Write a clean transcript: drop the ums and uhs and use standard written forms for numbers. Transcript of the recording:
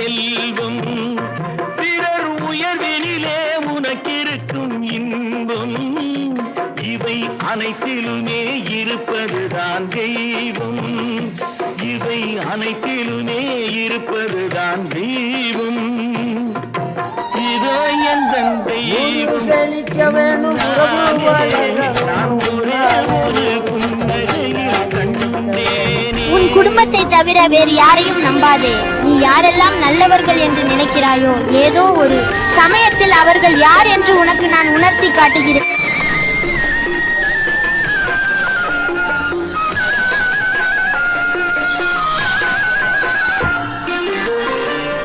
செல்வம், பிறர் உயர்வினிலே உனக்கிருக்கும் இன்பம், இவை அனைத்திலுமே இருப்பதுதான் தெய்வம், இவை அனைத்திலுமே இருப்பதுதான் தெய்வம். இதோ எந்த தெய்வம் செழிக்க வேணும் உன் குடும்பத்தை தவிர வேறு யாரையும் நம்பாதே. நீ யாரெல்லாம் நல்லவர்கள் என்று நினைக்கிறாயோ, ஏதோ ஒரு சமயத்தில் அவர்கள் யார் என்று உனக்கு நான் உணர்த்தி காட்டுகிறேன்.